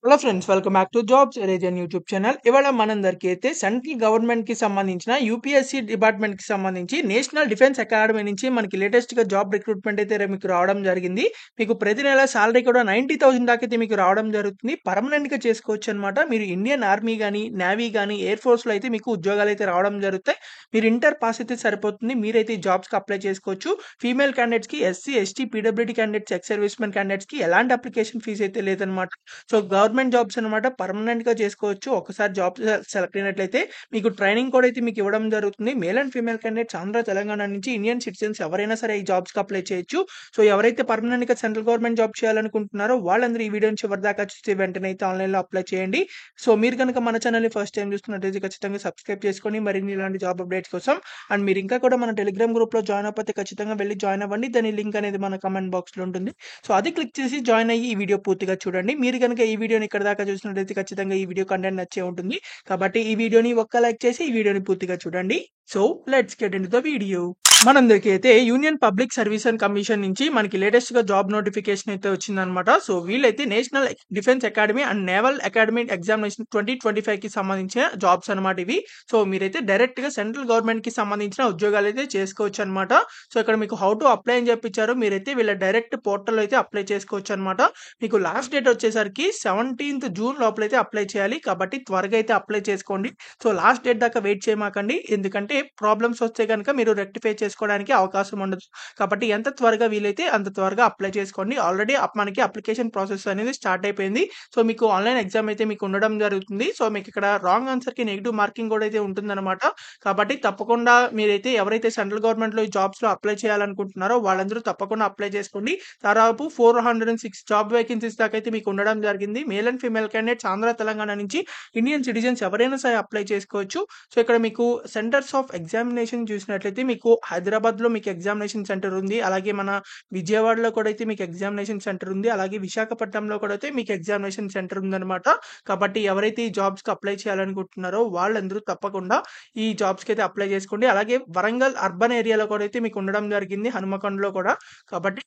Hello friends, welcome back to jobs reason YouTube channel. ఇవాళ మనందరికీ అయితే సెంట్రల్ గవర్నమెంట్ కి సంబంధించిన యూపీఎస్సీ డిపార్ట్మెంట్ కి సంబంధించి నేషనల్ డిఫెన్స్ అకాడమీ నుంచి మనకి లేటెస్ట్ గా జాబ్ రిక్రూట్మెంట్ అయితే మీకు రావడం జరిగింది. మీకు ప్రతి నెల సాలరీ కూడా 90,000 దాకా అయితే మీకు రావడం జరుగుతుంది. పర్మనెంట్ గా చేసుకోవచ్చు అనమాట. మీరు ఇండియన్ ఆర్మీ కానీ నేవీ కానీ ఎయిర్ ఫోర్స్ లో అయితే మీకు ఉద్యోగాలు అయితే రావడం జరుగుతాయి. మీరు ఇంటర్ పాస్ అయితే సరిపోతుంది. మీరైతే ఈ జాబ్స్ కి అప్లై చేసుకోవచ్చు. ఫీమేల్ క్యాండిడేట్స్ కి, SC ST PWD candidates, ex service men candidates కి ఎలాంటి అప్లికేషన్ ఫీజు అయితే లేదనమాట. సో గవర్నమెంట్ జాబ్స్ అనమాట, పర్మనెంట్ గా చేసుకోవచ్చు. ఒకసారి జాబ్ సెలెక్ట్ అయినట్లయితే మీకు ట్రైనింగ్ కూడా అయితే మీకు ఇవ్వడం జరుగుతుంది. Male and female candidates Andhra Telangana నుంచి ఇండియన్ సిటిజన్స్ ఎవరైనా సరే ఈ జాబ్స్ కి అప్లై చేయొచ్చు. సో ఎవరైతే పర్మనెంట్ గా సెంట్రల్ గవర్నమెంట్ జాబ్ చేయాలనుకుంటున్నారో వాళ్ళందరూ ఈ వీడియోని చివరి దాకా చూసి వెంటనే అయితే ఆన్లైన్ లో అప్లై చేయండి. సో మీరు కనుక మన ఛానల్ ని ఫస్ట్ టైం చూస్తున్నట్లయితే ఖచ్చితంగా సబ్స్క్రైబ్ చేసుకొని మరిన్ని ఇలాంటి జాబ్ అప్డేట్స్ కోసం, అండ్ మీరు ఇంకా కూడా మన టెలిగ్రామ్ గ్రూప్ లో జాయిన్ అవ్వకపోతే ఖచ్చితంగా వెళ్ళి జాయిన్ అవ్వండి. దాని లింక్ అనేది మన కమెంట్ బాక్స్ లో ఉంటుంది. సో అది క్లిక్ చేసి జాయిన్ అయ్యి ఈ వీడియో పూర్తిగా చూడండి. మీరు కనుక ఈ వీడియోని ఇక్కడ దాకా చూసినట్లయితే ఖచ్చితంగా ఈ వీడియో కంటెంట్ నచ్చే ఉంటుంది. కాబట్టి ఈ వీడియోని ఒక్క లైక్ చేసి ఈ వీడియోని పూర్తిగా చూడండి. So let's get into the video. మనందరికీ అయితే union public service and commission నుంచి మనకి లేటెస్ట్ గా జాబ్ నోటిఫికేషన్ అయితే వచ్చిందనమాట. సో వీళ్ళైతే national defence academy and naval academy examination 2025 కి సంబంధించిన జాబ్స్ అనమాట ఇవి. సో మీరైతే డైరెక్ట్ గా సెంట్రల్ గవర్నమెంట్ కి సంబంధించిన ఉద్యోగాలు అయితే చేసుకోవచ్చు అనమాట. సో ఇక్కడ మీకు హౌ టు అప్లై అని చెప్పించారు. మీరైతే వీళ్ళ డైరెక్ట్ పోర్టల్ అయితే అప్లై చేసుకోవచ్చు అనమాట. మీకు లాస్ట్ డేట్ వచ్చేసరికి 17th జూన్ లోపలైతే అప్లై చేయాలి. కాబట్టి త్వరగా అయితే అప్లై చేసుకోండి. సో లాస్ట్ డేట్ దాకా వెయిట్ చేయమాకండి. ఎందుకంటే ప్రాబ్లమ్స్ వస్తే కనుక మీరు రెక్టిఫై చేసుకోవడానికి అవకాశం ఉండదు. కాబట్టి ఎంత త్వరగా వీలైతే అంత త్వరగా అప్లై చేసుకోండి. ఆల్రెడీ మనకి అప్లికేషన్ ప్రాసెస్ అనేది స్టార్ట్ అయిపోయింది. సో మీకు ఆన్లైన్ ఎగ్జామ్ అయితే మీకు ఉండడం జరుగుతుంది. సో మీకు ఇక్కడ రాంగ్ ఆన్సర్ కి నెగిటివ్ మార్కింగ్ కూడా అయితే ఉంటుందన్నమాట. కాబట్టి తప్పకుండా మీరైతే ఎవరైతే సెంట్రల్ గవర్నమెంట్ లో ఈ జాబ్స్ లో అప్లై చేయాలనుకుంటున్నారో వాళ్ళందరూ తప్పకుండా అప్లై చేసుకోండి. దాదాపు 406 జాబ్ వేకెన్సీస్ దాకా అయితే మీకు ఉండడం జరిగింది. Male and female candidates Andhra Telangana నుంచి ఇండియన్ సిటిజన్స్ ఎవరైనా సరే అప్లై చేసుకోవచ్చు. సో ఇక్కడ మీకు సెంటర్స్ ఆఫ్ ఎగ్జామినేషన్ చూసినట్లయితే మీకు హైదరాబాద్ లో మీకు ఎగ్జామినేషన్ సెంటర్ ఉంది. అలాగే మన విజయవాడలో కూడా అయితే మీకు ఎగ్జామినేషన్ సెంటర్ ఉంది. అలాగే విశాఖపట్నంలో కూడా అయితే మీకు ఎగ్జామినేషన్ సెంటర్ ఉందన్నమాట. కాబట్టి ఎవరైతే ఈ జాబ్స్ కి అప్లై చేయాలనుకుంటున్నారో వాళ్ళందరూ తప్పకుండా ఈ జాబ్స్ కి అయితే అప్లై చేసుకోండి. అలాగే వరంగల్ అర్బన్ ఏరియాలో కూడా అయితే మీకు ఉండడం జరిగింది, హనుమకొండలో కూడా. కాబట్టి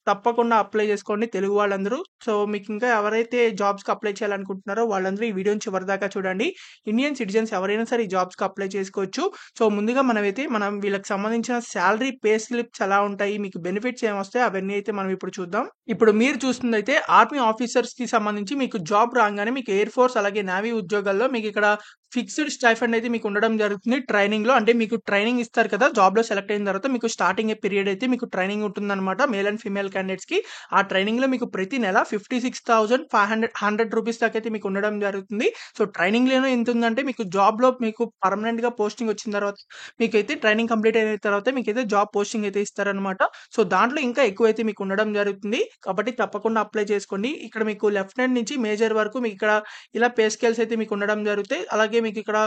తప్పకుండా అప్లై చేసుకోండి తెలుగు వాళ్ళందరూ. సో మీకు ఇంకా ఎవరైతే జాబ్స్ కి అప్లై చేయాలనుకుంటున్నారో వాళ్ళందరూ ఈ వీడియోని చివరి దాకా చూడండి. ఇండియన్ సిటిజన్స్ ఎవరైనా సరే ఈ జాబ్స్ కి అప్లై చేసుకోవచ్చు. సో ముందుగా మనం వీళ్ళకి సంబంధించిన శాలరీ పే స్లిప్స్ ఎలా ఉంటాయి, మీకు బెనిఫిట్స్ ఏమొస్తాయి అవన్నీ అయితే మనం ఇప్పుడు చూద్దాం. ఇప్పుడు మీరు చూస్తుంది అయితే ఆర్మీ ఆఫీసర్స్ కి సంబంధించి మీకు జాబ్ రాగానే మీకు ఎయిర్ ఫోర్స్ అలాగే నేవీ ఉద్యోగాల్లో మీకు ఇక్కడ ఫిక్స్డ్ స్టైఫండ్ అయితే మీకు ఉండడం జరుగుతుంది. ట్రైనింగ్ లో అంటే మీకు ట్రైనింగ్ ఇస్తారు కదా, జాబ్ లో సెలెక్ట్ అయిన తర్వాత మీకు స్టార్టింగ్ పీరియడ్ అయితే మీకు ట్రైనింగ్ ఉంటుందన్నమాట. మేల్ అండ్ ఫీమేల్ క్యాండిడేట్స్ కి ఆ ట్రైనింగ్ లో మీకు ప్రతి నెల 56,500 రూపీస్ దాకా అయితే మీకు ఉండడం జరుగుతుంది. సో ట్రైనింగ్ లోనే ఎంత ఉందంటే మీకు జాబ్ లో మీకు పర్మనెంట్ గా పోస్టింగ్ వచ్చిన తర్వాత మీకైతే ట్రైనింగ్ కంప్లీట్ అయిన తర్వాత మీకైతే జాబ్ పోస్టింగ్ అయితే ఇస్తారనమాట. సో దాంట్లో ఇంకా ఎక్కువ అయితే మీకు ఉండడం జరుగుతుంది. కాబట్టి తప్పకుండా అప్లై చేసుకోండి. ఇక్కడ మీకు లెఫ్టినెంట్ నుంచి మేజర్ వరకు మీకు ఇక్కడ ఇలా పే స్కేల్స్ అయితే మీకు ఉండడం జరుగుతాయి. అలాగే మీకు ఇక్కడ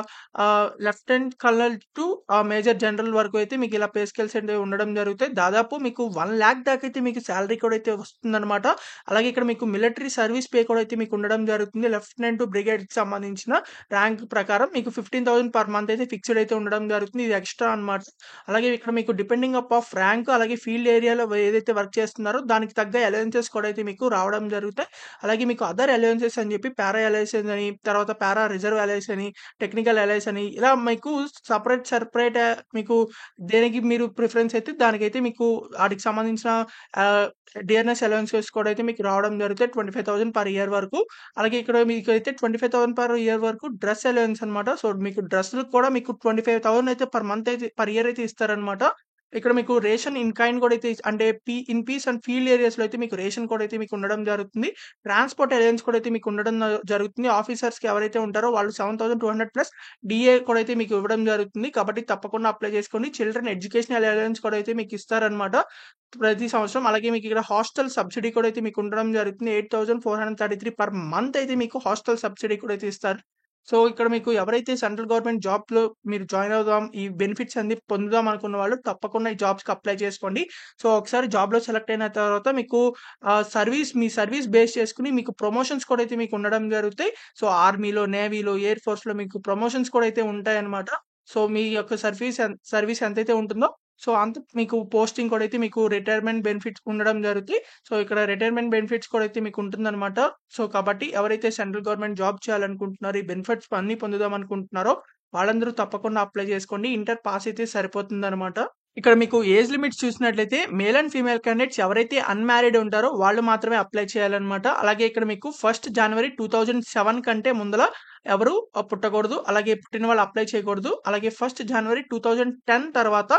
lieutenant colonel to major general వరకు అయితే మీకు ఇలా పే స్కేల్స్ అయితే ఉండడం జరుగుతాయి. దాదాపు మీకు 1 lakh దాకా అయితే మీకు శాలరీ కూడా అయితే వస్తుందన్నమాట. అలాగే ఇక్కడ మీకు మిలిటరీ సర్వీస్ పే కూడా అయితే మీకు ఉండడం జరుగుతుంది. లెఫ్టినెంట్ టు బ్రిగేడ్ కి సంబంధించిన ర్యాంక్ ప్రకారం మీకు 15,000 పర్ మంత్ అయితే ఫిక్స్డ్ అయితే ఉండడం జరుగుతుంది. ఇది ఎక్స్ట్రా అన్నమాట. అలాగే ఇక్కడ మీకు డిపెండింగ్ అప్ ఆఫ్ ర్యాంక్ అలాగే ఫీల్డ్ ఏరియాలో ఏదైతే వర్క్ చేస్తున్నారో దానికి తగ్గ అలవెన్సెస్ కూడా అయితే మీకు రావడం జరుగుతాయి. అలాగే మీకు అదర్ అలవెన్సెస్ అని చెప్పి పారా అలవెన్స్ అని, తర్వాత పారా రిజర్వ్ అలవెన్స్ అని, టెక్నికల్ అలవెన్స్ అని, ఇలా మీకు సపరేట్ మీకు దేనికి మీరు ప్రిఫరెన్స్ అయితే దానికైతే మీకు వాటికి సంబంధించిన డియర్నెస్ అలవెన్సెస్ కూడా అయితే మీకు రావడం జరుగుతాయి 25,000 పర్ ఇయర్ వరకు. అలాగే ఇక్కడ మీకు అయితే 25,000 పర్ ఇయర్ వరకు డ్రెస్ అలవెన్స్ అనమాట. సో మీకు డ్రెస్సులు కూడా మీకు 25,000 అయితే పర్ మంత్ అయితే పర్ ఇయర్ అయితే ఇస్తారనమాట. ఇక్కడ మీకు రేషన్ ఇన్ కైండ్ కూడా అయితే అంటే in peace and field areas లో అయితే మీకు రేషన్ కూడా అయితే మీకు ఉండడం జరుగుతుంది. ట్రాన్స్పోర్ట్ అలవెన్స్ కూడా అయితే మీకు ఉండడం జరుగుతుంది. ఆఫీసర్స్ కి ఎవరైతే ఉంటారో వాళ్ళు 7,200 ప్లస్ డిఏ కూడా అయితే మీకు ఇవ్వడం జరుగుతుంది. కాబట్టి తప్పకుండా అప్లై చేసుకోండి. చిల్డ్రన్ ఎడ్యుకేషన్ అలవెన్స్ కూడా అయితే మీకు ఇస్తారనమాట ప్రతి సంవత్సరం. అలాగే మీకు ఇక్కడ హాస్టల్ సబ్సిడీ కూడా అయితే మీకు ఉండడం జరుగుతుంది. 8,433 పర్ మంత్ అయితే మీకు హాస్టల్ సబ్సిడీ కూడా అయితే ఇస్తారు. సో ఇక్కడ మీకు ఎవరైతే సెంట్రల్ గవర్నమెంట్ జాబ్ లో మీరు జాయిన్ అవుదాం, ఈ బెనిఫిట్స్ అన్ని పొందుదాం అనుకున్న వాళ్ళు తప్పకుండా ఈ జాబ్స్ కి అప్లై చేసుకోండి. సో ఒకసారి జాబ్ లో సెలెక్ట్ అయిన తర్వాత మీకు మీ సర్వీస్ బేస్ చేసుకుని మీకు ప్రమోషన్స్ కూడా అయితే మీకు ఉండడం జరుగుతాయి. సో ఆర్మీలో, నేవీలో, ఎయిర్ ఫోర్స్ లో మీకు ప్రమోషన్స్ కూడా అయితే ఉంటాయి అనమాట. సో మీ యొక్క సర్వీస్ ఎంతైతే ఉంటుందో సో, అంత మీకు పోస్టింగ్ కూడా అయితే మీకు రిటైర్మెంట్ బెనిఫిట్స్ ఉండడం జరుగుతాయి. సో, ఇక్కడ రిటైర్మెంట్ బెనిఫిట్స్ కూడా అయితే మీకు ఉంటుందనమాట. సో, కాబట్టి ఎవరైతే సెంట్రల్ గవర్నమెంట్ జాబ్ చేయాలనుకుంటున్నారో, ఈ బెనిఫిట్స్ అన్నీ పొందుదాం అనుకుంటున్నారో వాళ్ళందరూ తప్పకుండా అప్లై చేసుకోండి. ఇంటర్ పాస్ అయితే సరిపోతుందనమాట. ఇక్కడ మీకు ఏజ్ లిమిట్స్ చూసినట్లయితే మేల్ అండ్ ఫీమేల్ క్యాండిడేట్స్ ఎవరైతే అన్‌మ్యారీడ్ ఉంటారో వాళ్ళు మాత్రమే అప్లై చేయాలన్నమాట. అలాగే ఇక్కడ మీకు 1 జనవరి 2007 కంటే ముందల ఎవరు పుట్టకూడదు. అలాగే పుట్టిన వాళ్ళు అప్లై చేయకూడదు. అలాగే 1 జనవరి 2010 తర్వాత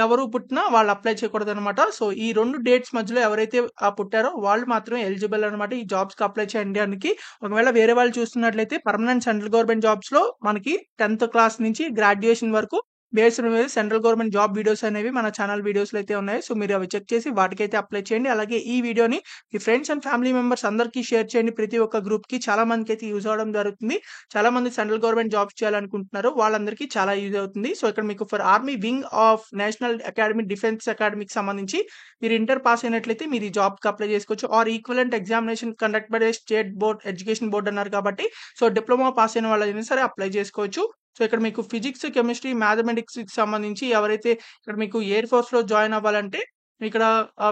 ఎవరు పుట్టినా వాళ్ళు అప్లై చేయకూడదనమాట. సో, ఈ 2 డేట్స్ మధ్యలో ఎవరైతే పుట్టారో వాళ్ళు మాత్రమే ఎలిజిబుల్ అనమాట ఈ జాబ్స్‌కి అప్లై చేయడానికి. ఒకవేళ వేరే వాళ్ళు చూస్తున్నట్లయితే పర్మనెంట్ సెంట్రల్ గవర్నమెంట్ జాబ్స్‌లో మనకి 10థ్ క్లాస్ నుంచి గ్రాడ్యుయేషన్ వరకు బేస్డ్ మీద సెంట్రల్ గవర్నమెంట్ జాబ్ వీడియోస్ అనేవి మన ఛానల్ వీడియోస్‌లో అయితే ఉన్నాయి. సో, మీరు అవి చెక్ చేసి వాటికైతే అప్లై చేయండి. అలాగే ఈ వీడియోని మీ ఫ్రెండ్స్ అండ్ ఫ్యామిలీ మెంబర్స్ అందరికీ షేర్ చేయండి. ప్రతి ఒక్క గ్రూప్‌కి చాలా మందికైతే యూజ్ అవ్వడం జరుగుతుంది. చాలా మంది సెంట్రల్ గవర్నమెంట్ జాబ్స్ చేయాలనుకుంటున్నారు. వాళ్ళందరికీ చాలా యూజ్ అవుతుంది. సో, ఇక్కడ మీకు for army wing of national academy defence అకాడమీకి సంబంధించి మీరు ఇంటర్ పాస్ అయినట్లయితే మీరు ఈ జాబ్‌కి అప్లై చేసుకోవచ్చు. Or equivalent examination conduct by state board education board అన్నారు కాబట్టి సో, డిప్లొమా పాస్ అయిన వాళ్ళైనా సరే అప్లై చేసుకోవచ్చు. సో, ఇక్కడ మీకు ఫిజిక్స్, కెమిస్ట్రీ, మ్యాథమెటిక్స్‌కి సంబంధించి ఎవరైతే ఇక్కడ మీకు ఎయిర్ ఫోర్స్‌లో జాయిన్ అవ్వాలంటే ఇక్కడ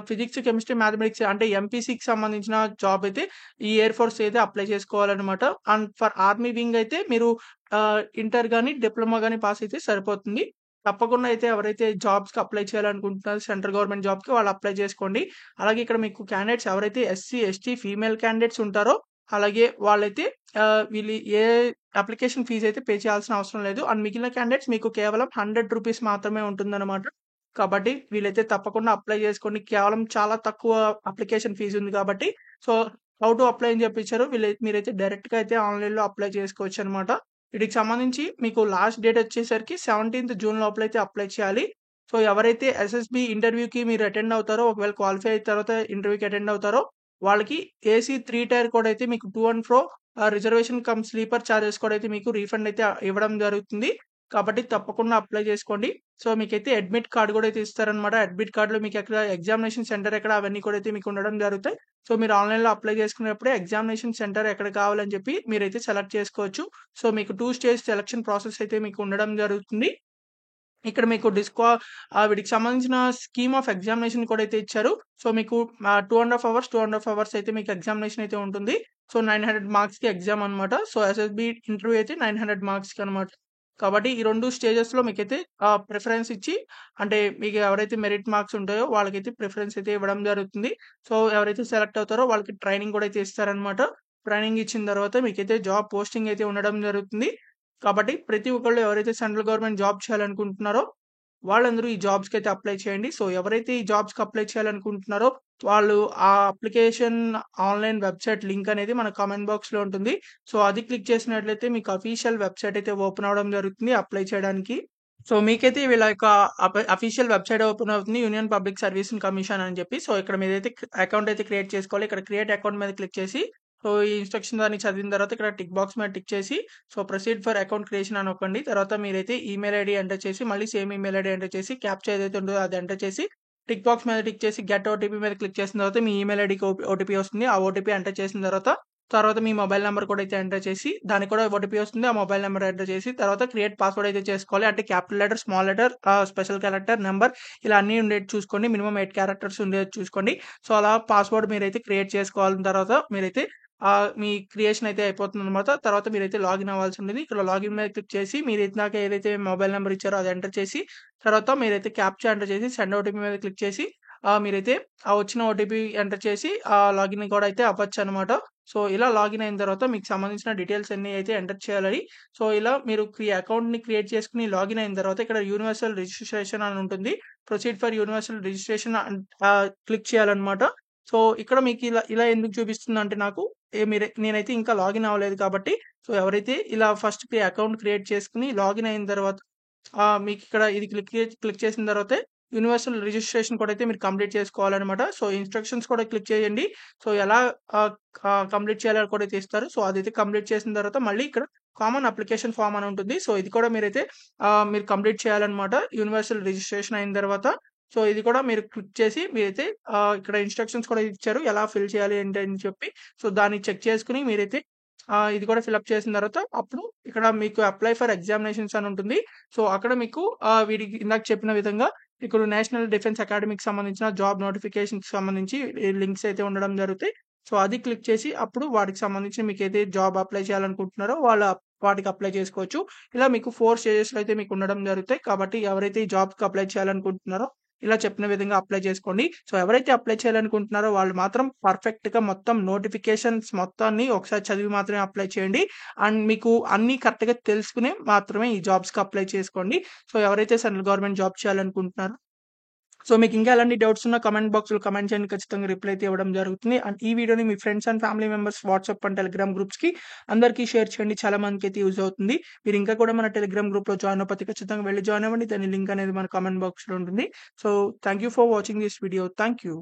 ఫిజిక్స్, కెమిస్ట్రీ, మ్యాథమెటిక్స్ అంటే ఎంపీసీకి సంబంధించిన జాబ్ అయితే ఈ ఎయిర్ ఫోర్స్ అయితే అప్లై చేసుకోవాలనమాట. అండ్ ఫర్ ఆర్మీ వింగ్ అయితే మీరు ఇంటర్ గాని, డిప్లొమా గాని పాస్ అయితే సరిపోతుంది. తప్పకుండా అయితే ఎవరైతే జాబ్స్‌కి అప్లై చేయాలనుకుంటున్నారో సెంట్రల్ గవర్నమెంట్ జాబ్‌కి వాళ్ళు అప్లై చేసుకోండి. అలాగే ఇక్కడ మీకు క్యాండిడేట్స్ ఎవరైతే ఎస్సీ, ఎస్టీ, ఫీమేల్ క్యాండిడేట్స్ ఉంటారో అలాగే వాళ్ళైతే వీళ్ళు ఏ అప్లికేషన్ ఫీజ్ అయితే పే చేయాల్సిన అవసరం లేదు. అండ్ మిగిలిన క్యాండిడేట్స్ మీకు కేవలం రూ. 100 మాత్రమే ఉంటుందన్నమాట. కాబట్టి వీళ్ళైతే తప్పకుండా అప్లై చేసుకోండి. కేవలం చాలా తక్కువ అప్లికేషన్ ఫీజ్ ఉంది కాబట్టి సో, హౌ టు అప్లై అని చెప్పి ఇచ్చారు. మీరైతే డైరెక్ట్‌గా అయితే ఆన్‌లైన్‌లో అప్లై చేసుకోవచ్చనమాట. వీటికి సంబంధించి మీకు లాస్ట్ డేట్ వచ్చేసరికి 17థ్ జూన్ లోపలైతే అప్లై చేయాలి. సో, ఎవరైతే ఎస్ఎస్‌బీ ఇంటర్వ్యూకి మీరు అటెండ్ అవుతారో ఒకవేళ క్వాలిఫై అయిన తర్వాత ఇంటర్వ్యూకి అటెండ్ అవుతారో వాళ్ళకి ఏసీ 3 టైర్ కూడా అయితే మీకు to and fro reservation come sleeper charges కూడా అయితే మీకు రీఫండ్ అయితే ఇవ్వడం జరుగుతుంది. కాబట్టి తప్పకుండా అప్లై చేసుకోండి. సో, మీకైతే అడ్మిట్ కార్డ్ కూడా అయితే ఇస్తారనమాట. అడ్మిట్ కార్డ్‌లో మీకు ఎక్కడ ఎగ్జామినేషన్ సెంటర్ ఎక్కడ అవన్నీ కూడా అయితే మీకు ఉండడం జరుగుతాయి. సో, మీరు ఆన్‌లైన్‌లో అప్లై చేసుకునేటప్పుడే ఎగ్జామినేషన్ సెంటర్ ఎక్కడ కావాలని చెప్పి మీరైతే సెలెక్ట్ చేసుకోవచ్చు. సో, మీకు 2 స్టేజ్ సెలక్షన్ ప్రాసెస్ అయితే మీకు ఉండడం జరుగుతుంది. ఇక్కడ మీకు వీటికి సంబంధించిన స్కీమ్ ఆఫ్ ఎగ్జామినేషన్ కూడా అయితే ఇచ్చారు. సో, మీకు 2½ అవర్స్ అయితే మీకు ఎగ్జామినేషన్ అయితే ఉంటుంది. సో, 900 మార్క్స్‌కి ఎగ్జామ్ అనమాట. సో, ఎస్ఎస్‌బీ ఇంటర్వ్యూ అయితే 900 మార్క్స్‌కి అనమాట. కాబట్టి ఈ 2 స్టేజెస్‌లో మీకైతే ప్రిఫరెన్స్ ఇచ్చి అంటే మీకు ఎవరైతే మెరిట్ మార్క్స్ ఉంటాయో వాళ్ళకైతే ప్రిఫరెన్స్ అయితే ఇవ్వడం జరుగుతుంది. సో, ఎవరైతే సెలెక్ట్ అవుతారో వాళ్ళకి ట్రైనింగ్ కూడా అయితే ఇస్తారనమాట. ట్రైనింగ్ ఇచ్చిన తర్వాత మీకైతే జాబ్ పోస్టింగ్ అయితే ఉండడం జరుగుతుంది. కాబట్టి ప్రతి ఒక్కళ్ళు ఎవరైతే సెంట్రల్ గవర్నమెంట్ జాబ్ చేయాలనుకుంటున్నారో వాళ్ళందరూ ఈ జాబ్స్‌కి అయితే అప్లై చేయండి. సో, ఎవరైతే ఈ జాబ్స్‌కి అప్లై చేయాలనుకుంటున్నారో వాళ్ళు ఆ అప్లికేషన్ ఆన్‌లైన్ వెబ్‌సైట్ లింక్ అనేది మన కామెంట్ బాక్స్‌లో ఉంటుంది. సో, అది క్లిక్ చేసినట్లయితే మీకు అఫీషియల్ వెబ్‌సైట్ అయితే ఓపెన్ అవ్వడం జరుగుతుంది అప్లై చేయడానికి. సో, మీకైతే వీళ్ళ యొక్క అఫీషియల్ వెబ్‌సైట్ ఓపెన్ అవుతుంది. యూనియన్ పబ్లిక్ సర్వీస్ కమిషన్ అని చెప్పి. సో, ఇక్కడ మీరైతే అకౌంట్ అయితే క్రియేట్ చేసుకోవాలి. ఇక్కడ క్రియేట్ అకౌంట్ మీద క్లిక్ చేసి సో, ఈ ఇన్‌స్ట్రక్షన్స్ అన్ని చదివిన తర్వాత ఇక్కడ టిక్ బాక్స్ మీద టిక్ చేసి so, proceed for account creation అని నొక్కండి. తర్వాత మీరైతే ఈమెయిల్ ఐడీ ఎంటర్ చేసి మళ్ళీ సేమ్ ఈమెయిల్ ఐడీ ఎంటర్ చేసి క్యాప్చా ఏదైతే ఉంటుందో అది ఎంటర్ చేసి టిక్ బాక్స్ మీద టిక్ చేసి గెట్ ఓటీపీ మీద క్లిక్ చేసిన తర్వాత మీ ఈమెయిల్ ఐడీకి ఓటీపీ వస్తుంది. ఆ ఓటీపీ ఎంటర్ చేసిన తర్వాత మీ మొబైల్ నెంబర్ కూడా అయితే ఎంటర్ చేసి దానికి కూడా ఓటీపీ వస్తుంది. ఆ మొబైల్ నెంబర్ ఎంటర్ చేసి తర్వాత క్రియేట్ పాస్వర్డ్ అయితే చేసుకోవాలి. అంటే capital letter, small letter, special character, number ఇలా అన్నీ ఉండేది చూసుకోండి. మినిమం 8 క్యారెక్టర్స్ ఉండేది చూసుకోండి. సో, అలా పాస్వర్డ్ మీరైతే క్రియేట్ చేసుకోవాల్సిన తర్వాత మీరైతే మీ క్రియేషన్ అయితే అయిపోతుందనమాట. తర్వాత మీరైతే లాగిన్ అవ్వాల్సి ఉంటుంది. ఇక్కడ లాగిన్ మీద క్లిక్ చేసి మీరు ఇందాక ఏదైతే మొబైల్ నెంబర్ ఇచ్చారో అది ఎంటర్ చేసి తర్వాత మీరైతే క్యాప్చా ఎంటర్ చేసి సెండ్ ఓటీపీ మీద క్లిక్ చేసి మీరైతే ఆ వచ్చిన ఓటీపీ ఎంటర్ చేసి లాగిన్ కూడా అయితే అవ్వచ్చనమాట. సో, ఇలా లాగిన్ అయిన తర్వాత మీకు సంబంధించిన డీటెయిల్స్ అన్నీ అయితే ఎంటర్ చేయాలి. సో, ఇలా మీరు అకౌంట్‌ని క్రియేట్ చేసుకొని లాగిన్ అయిన తర్వాత ఇక్కడ యూనివర్సల్ రిజిస్ట్రేషన్ అని ఉంటుంది. Proceed for universal registration click చేయాలన్నమాట. సో, ఇక్కడ మీకు ఇలా ఇలా ఎందుకు చూపిస్తుందంటే నాకు నేనైతే ఇంకా లాగిన్ అవ్వలేదు కాబట్టి సో, ఎవరైతే ఇలా ఫస్ట్ అకౌంట్ క్రియేట్ చేసుకొని లాగిన్ అయిన తర్వాత మీకిక్కడ ఇది క్లిక్ చేసిన తర్వాతే యూనివర్సల్ రిజిస్ట్రేషన్ కూడా అయితే మీరు కంప్లీట్ చేసుకోవాలనమాట. సో, ఇన్‌స్ట్రక్షన్స్ కూడా క్లిక్ చేయండి. సో, ఎలా కంప్లీట్ చేయాలో కూడా అయితే ఇస్తారు. సో, అదైతే కంప్లీట్ చేసిన తర్వాత మళ్ళీ ఇక్కడ కామన్ అప్లికేషన్ ఫార్మ్ అని ఉంటుంది. సో, ఇది కూడా మీరైతే మీరు కంప్లీట్ చేయాలనమాట. యూనివర్సల్ రిజిస్ట్రేషన్ అయిన తర్వాత సో, ఇది కూడా మీరు క్లిక్ చేసి మీరైతే ఇక్కడ ఇన్‌స్ట్రక్షన్స్ కూడా ఇచ్చారు. ఎలా ఫిల్ చేయాలి ఏంటి అని చెప్పి. సో, దాన్ని చెక్ చేసుకొని మీరైతే ఇది కూడా ఫిలప్ చేసిన తర్వాత అప్పుడు ఇక్కడ మీకు అప్లై ఫర్ ఎగ్జామినేషన్స్ అని ఉంటుంది. సో, అక్కడ మీకు వీడికి ఇందాక చెప్పిన విధంగా ఇక్కడ నేషనల్ డిఫెన్స్ అకాడమీకి సంబంధించిన జాబ్ నోటిఫికేషన్‌కి సంబంధించి లింక్స్ అయితే ఉండడం జరుగుతాయి. సో, అది క్లిక్ చేసి అప్పుడు వాటికి సంబంధించి మీకైతే జాబ్ అప్లై చేయాలనుకుంటున్నారో వాటికి అప్లై చేసుకోవచ్చు. ఇలా మీకు 4 స్టేజెస్‌లో అయితే మీకు ఉండడం జరుగుతాయి. కాబట్టి ఎవరైతే ఈ జాబ్‌కి అప్లై చేయాలనుకుంటున్నారో ఇలా చెప్పిన విధంగా అప్లై చేసుకోండి. సో, ఎవరైతే అప్లై చేయాలనుకుంటున్నారో వాళ్ళు మాత్రం పర్ఫెక్ట్‌గా మొత్తం నోటిఫికేషన్స్ మొత్తాన్ని ఒకసారి చదివి మాత్రమే అప్లై చేయండి. అండ్ మీకు అన్నీ కరెక్ట్‌గా తెలుసుకుని మాత్రమే ఈ జాబ్స్‌కి అప్లై చేసుకోండి. సో, ఎవరైతే సెంట్రల్ గవర్నమెంట్ జాబ్ చేయాలనుకుంటున్నారో సో, మీకింకా ఎలాంటి డౌట్స్ ఉన్నా కామెంట్ బాక్స్‌లో కామెంట్ చేయండి. ఖచ్చితంగా రిప్లై అయితే ఇవ్వడం జరుగుతుంది. అండ్ ఈ వీడియోని మీ friends and family members WhatsApp and Telegram గ్రూప్స్‌కి అందరికీ షేర్ చేయండి. చాలా మందికైతే యూజ్ అవుతుంది. మీరు ఇంకా కూడా మన టెలిగ్రామ్ గ్రూప్‌లో జాయిన్ అవ్వకపోతే ఖచ్చితంగా వెళ్లి జాయిన్ అవ్వండి. దాని లింక్ అనేది మన కామెంట్ బాక్స్‌లో ఉంటుంది. So, thank you for watching this video. Thank you.